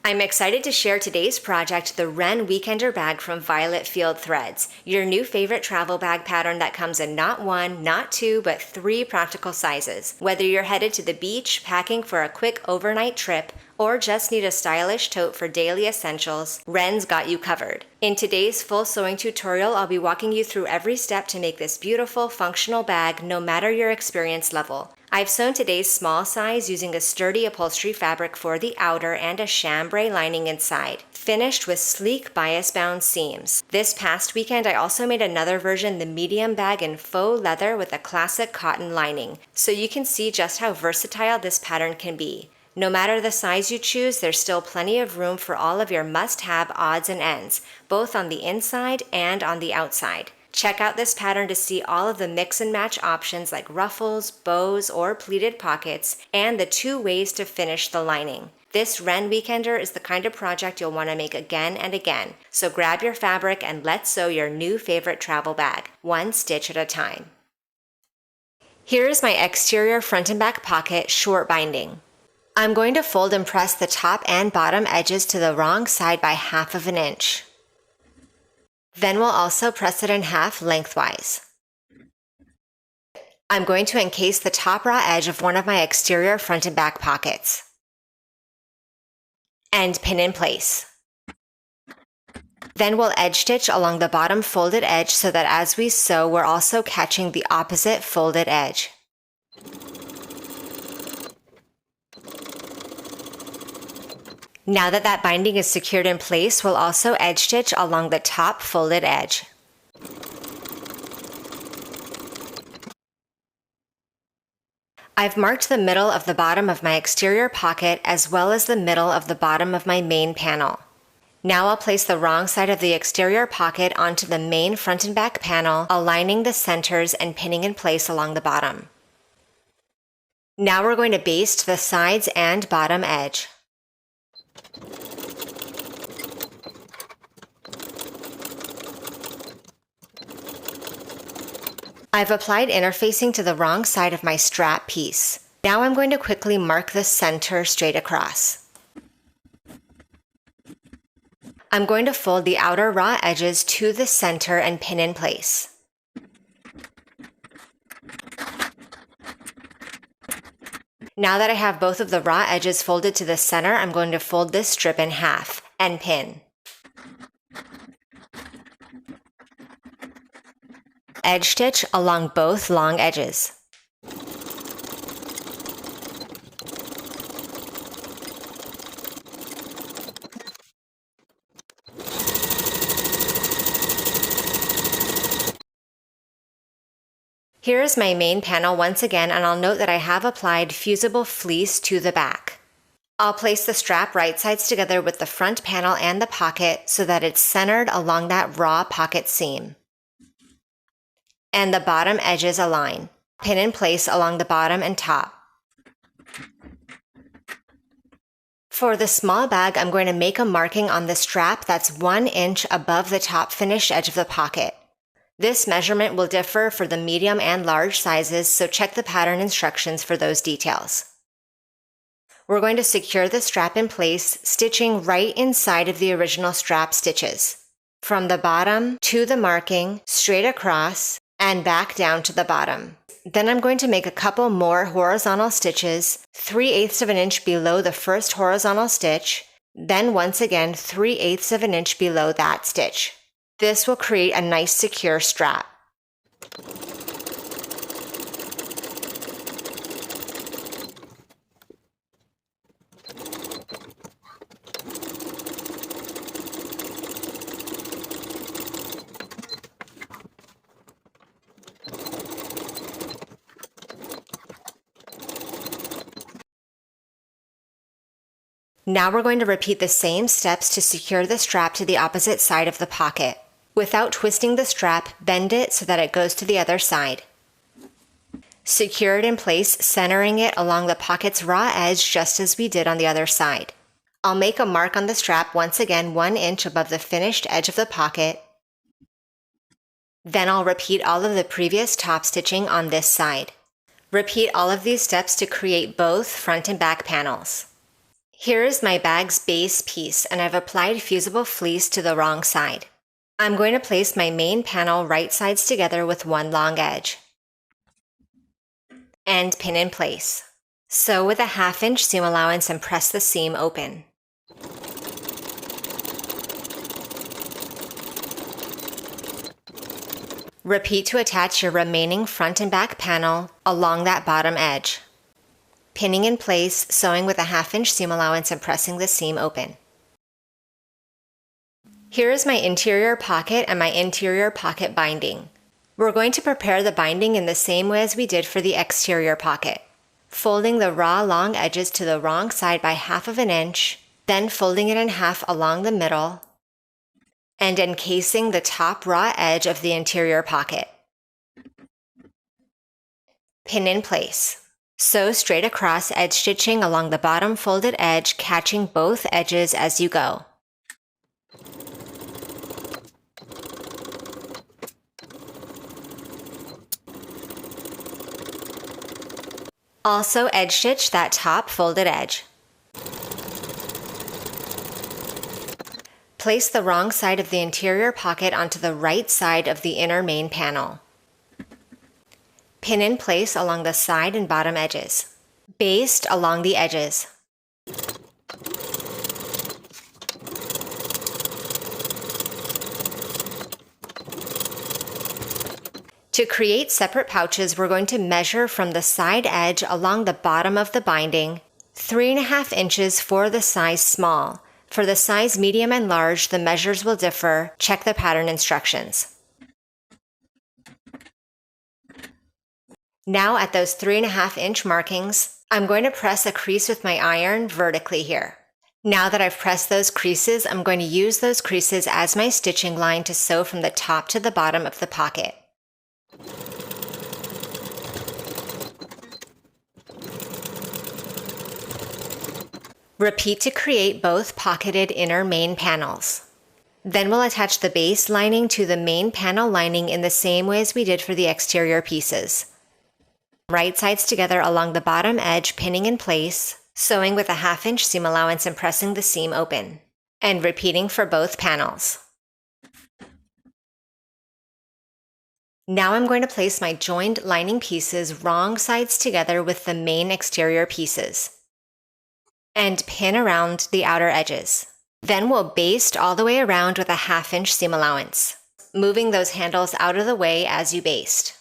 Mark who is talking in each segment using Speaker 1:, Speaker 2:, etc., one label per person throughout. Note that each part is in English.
Speaker 1: I'm excited to share today's project, the Wren Weekender Bag from Violet Field Threads, your new favorite travel bag pattern that comes in not one, not two, but 3 practical sizes. Whether you're headed to the beach, packing for a quick overnight trip, or just need a stylish tote for daily essentials, Wren's got you covered. In today's full sewing tutorial, I'll be walking you through every step to make this beautiful, functional bag no matter your experience level. I've sewn today's small size using a sturdy upholstery fabric for the outer and a chambray lining inside, finished with sleek bias-bound seams. This past weekend, I also made another version, the medium bag in faux leather with a classic cotton lining, so you can see just how versatile this pattern can be. No matter the size you choose, there's still plenty of room for all of your must-have odds and ends, both on the inside and on the outside. Check out this pattern to see all of the mix and match options like ruffles, bows, or pleated pockets, and the 2 ways to finish the lining. This Wren Weekender is the kind of project you'll want to make again and again, so grab your fabric and let's sew your new favorite travel bag, 1 stitch at a time. Here is my exterior front and back pocket short binding. I'm going to fold and press the top and bottom edges to the wrong side by 1/2 inch. Then we'll also press it in half lengthwise. I'm going to encase the top raw edge of one of my exterior front and back pockets and pin in place. Then we'll edge stitch along the bottom folded edge so that as we sew, we're also catching the opposite folded edge. Now that binding is secured in place, we'll also edge stitch along the top folded edge. I've marked the middle of the bottom of my exterior pocket as well as the middle of the bottom of my main panel. Now I'll place the wrong side of the exterior pocket onto the main front and back panel, aligning the centers and pinning in place along the bottom. Now we're going to baste the sides and bottom edge. I've applied interfacing to the wrong side of my strap piece. Now I'm going to quickly mark the center straight across. I'm going to fold the outer raw edges to the center and pin in place. Now that I have both of the raw edges folded to the center, I'm going to fold this strip in half and pin. Edge stitch along both long edges. Here is my main panel once again, and I'll note that I have applied fusible fleece to the back. I'll place the strap right sides together with the front panel and the pocket so that it's centered along that raw pocket seam. And the bottom edges align. Pin in place along the bottom and top. For the small bag, I'm going to make a marking on the strap that's 1 inch above the top finished edge of the pocket. This measurement will differ for the medium and large sizes, so check the pattern instructions for those details. We're going to secure the strap in place, stitching right inside of the original strap stitches. From the bottom to the marking, straight across, and back down to the bottom. Then I'm going to make a couple more horizontal stitches, 3/8 of an inch below the first horizontal stitch, then once again 3/8 of an inch below that stitch. This will create a nice secure strap. Now we're going to repeat the same steps to secure the strap to the opposite side of the pocket. Without twisting the strap, bend it so that it goes to the other side. Secure it in place, centering it along the pocket's raw edge just as we did on the other side. I'll make a mark on the strap once again 1 inch above the finished edge of the pocket. Then I'll repeat all of the previous top stitching on this side. Repeat all of these steps to create both front and back panels. Here is my bag's base piece, and I've applied fusible fleece to the wrong side. I'm going to place my main panel right sides together with one long edge and pin in place. Sew with a 1/2 inch seam allowance and press the seam open. Repeat to attach your remaining front and back panel along that bottom edge. Pinning in place, sewing with a 1/2 inch seam allowance and pressing the seam open. Here is my interior pocket and my interior pocket binding. We're going to prepare the binding in the same way as we did for the exterior pocket. Folding the raw long edges to the wrong side by 1/2 inch, then folding it in half along the middle, and encasing the top raw edge of the interior pocket. Pin in place. Sew straight across, edge stitching along the bottom folded edge, catching both edges as you go. Also edge stitch that top folded edge. Place the wrong side of the interior pocket onto the right side of the inner main panel. Pin in place along the side and bottom edges. Baste along the edges. To create separate pouches, we're going to measure from the side edge along the bottom of the binding, 3.5 inches for the size small. For the size medium and large, the measures will differ. Check the pattern instructions. Now at those 3.5 inch markings, I'm going to press a crease with my iron vertically here. Now that I've pressed those creases, I'm going to use those creases as my stitching line to sew from the top to the bottom of the pocket. Repeat to create both pocketed inner main panels. Then we'll attach the base lining to the main panel lining in the same way as we did for the exterior pieces. Right sides together along the bottom edge, pinning in place, sewing with a 1/2 inch seam allowance and pressing the seam open, and repeating for both panels. Now I'm going to place my joined lining pieces wrong sides together with the main exterior pieces and pin around the outer edges. Then we'll baste all the way around with a 1/2 inch seam allowance, moving those handles out of the way as you baste.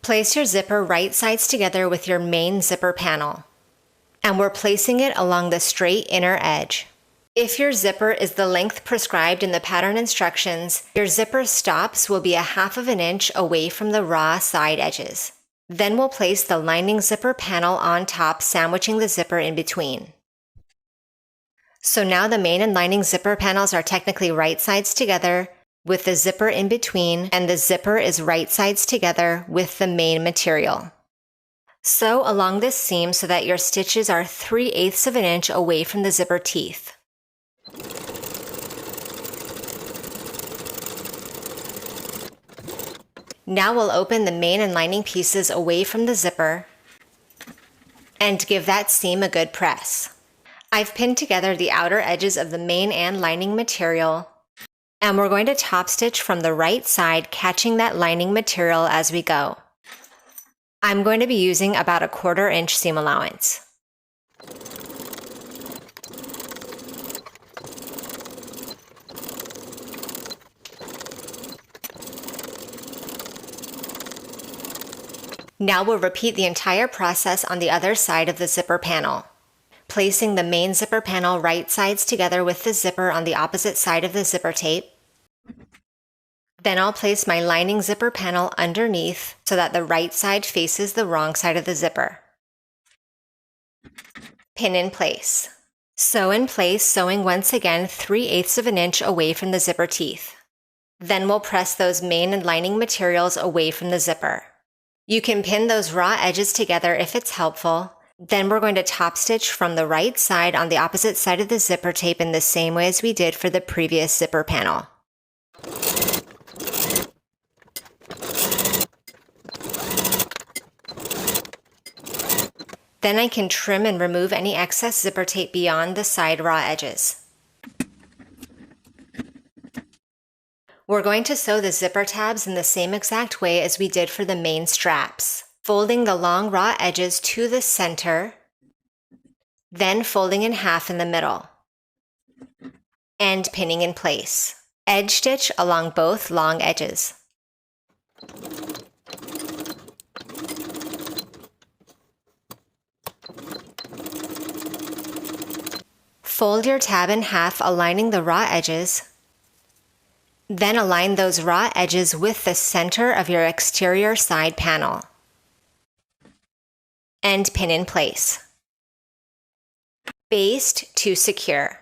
Speaker 1: Place your zipper right sides together with your main zipper panel, and we're placing it along the straight inner edge. If your zipper is the length prescribed in the pattern instructions, your zipper stops will be a 1/2 inch away from the raw side edges. Then we'll place the lining zipper panel on top, sandwiching the zipper in between. So now the main and lining zipper panels are technically right sides together with the zipper in between, and the zipper is right sides together with the main material. Sew along this seam so that your stitches are 3/8 inch away from the zipper teeth. Now we'll open the main and lining pieces away from the zipper and give that seam a good press. I've pinned together the outer edges of the main and lining material, and we're going to top stitch from the right side, catching that lining material as we go. I'm going to be using about a 1/4 inch seam allowance. Now we'll repeat the entire process on the other side of the zipper panel, placing the main zipper panel right sides together with the zipper on the opposite side of the zipper tape. Then I'll place my lining zipper panel underneath so that the right side faces the wrong side of the zipper. Pin in place. Sew in place, sewing once again 3/8 inch away from the zipper teeth. Then we'll press those main and lining materials away from the zipper. You can pin those raw edges together if it's helpful, Then we're going to top stitch from the right side on the opposite side of the zipper tape in the same way as we did for the previous zipper panel. Then I can trim and remove any excess zipper tape beyond the side raw edges. We're going to sew the zipper tabs in the same exact way as we did for the main straps, folding the long raw edges to the center, then folding in half in the middle, and pinning in place. Edge stitch along both long edges. Fold your tab in half, aligning the raw edges. Then align those raw edges with the center of your exterior side panel. And pin in place. Baste to secure.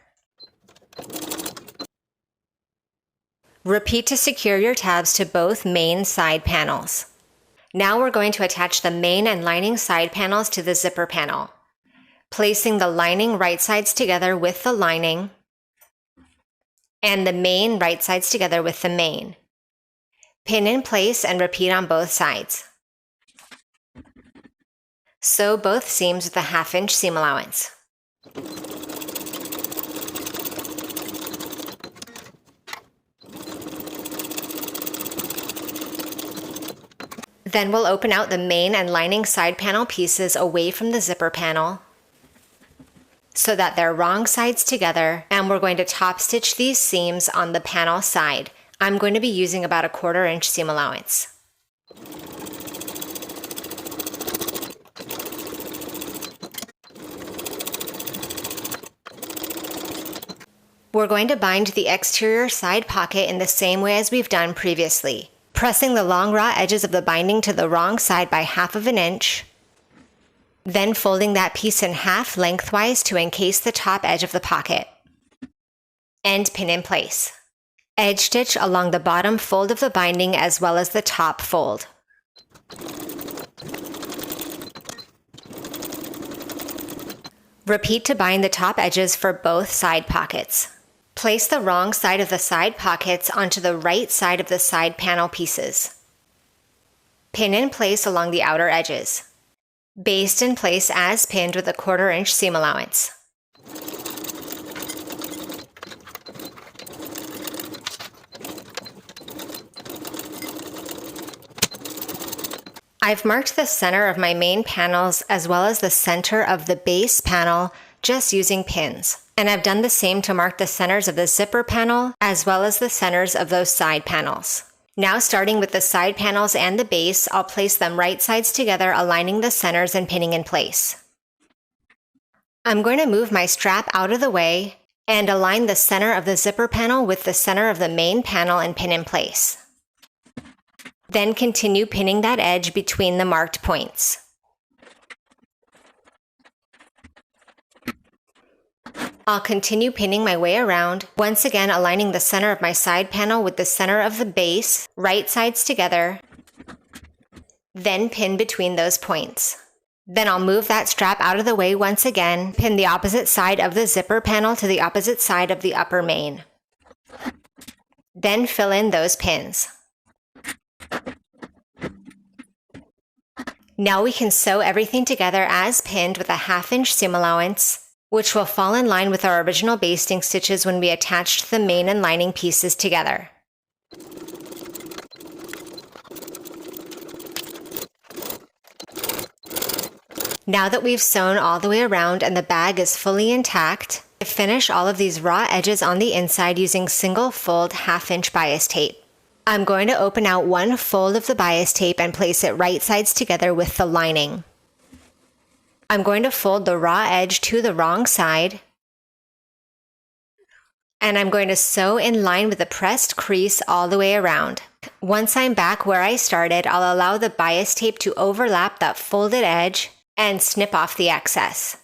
Speaker 1: Repeat to secure your tabs to both main side panels. Now we're going to attach the main and lining side panels to the zipper panel, placing the lining right sides together with the lining and the main right sides together with the main. Pin in place and repeat on both sides. Sew both seams with a 1/2 inch seam allowance. Then we'll open out the main and lining side panel pieces away from the zipper panel so that they're wrong sides together, and we're going to top stitch these seams on the panel side. I'm going to be using about a 1/4 inch seam allowance. We're going to bind the exterior side pocket in the same way as we've done previously, pressing the long raw edges of the binding to the wrong side by 1/2 inch, then folding that piece in half lengthwise to encase the top edge of the pocket, and pin in place. Edge stitch along the bottom fold of the binding as well as the top fold. Repeat to bind the top edges for both side pockets. Place the wrong side of the side pockets onto the right side of the side panel pieces. Pin in place along the outer edges. Baste in place as pinned with a 1/4 inch seam allowance. I've marked the center of my main panels as well as the center of the base panel just using pins. And I've done the same to mark the centers of the zipper panel as well as the centers of those side panels. Now, starting with the side panels and the base, I'll place them right sides together, aligning the centers and pinning in place. I'm going to move my strap out of the way and align the center of the zipper panel with the center of the main panel and pin in place. Then continue pinning that edge between the marked points. I'll continue pinning my way around, once again aligning the center of my side panel with the center of the base, right sides together, then pin between those points. Then I'll move that strap out of the way once again, pin the opposite side of the zipper panel to the opposite side of the upper main. Then fill in those pins. Now we can sew everything together as pinned with a 1/2 inch seam allowance, which will fall in line with our original basting stitches when we attached the main and lining pieces together. Now that we've sewn all the way around and the bag is fully intact, I finish all of these raw edges on the inside using single fold 1/2 inch bias tape. I'm going to open out one fold of the bias tape and place it right sides together with the lining. I'm going to fold the raw edge to the wrong side, and I'm going to sew in line with the pressed crease all the way around. Once I'm back where I started, I'll allow the bias tape to overlap that folded edge and snip off the excess.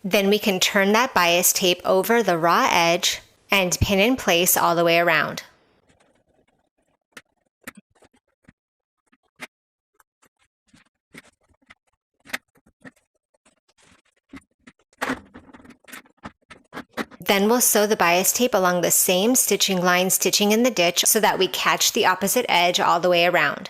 Speaker 1: Then we can turn that bias tape over the raw edge and pin in place all the way around. Then we'll sew the bias tape along the same stitching line stitching in the ditch so that we catch the opposite edge all the way around.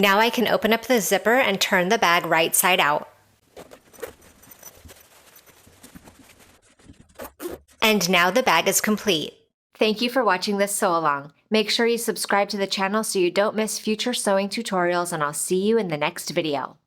Speaker 1: Now I can open up the zipper and turn the bag right side out. And now the bag is complete. Thank you for watching this sew along. Make sure you subscribe to the channel so you don't miss future sewing tutorials, and I'll see you in the next video.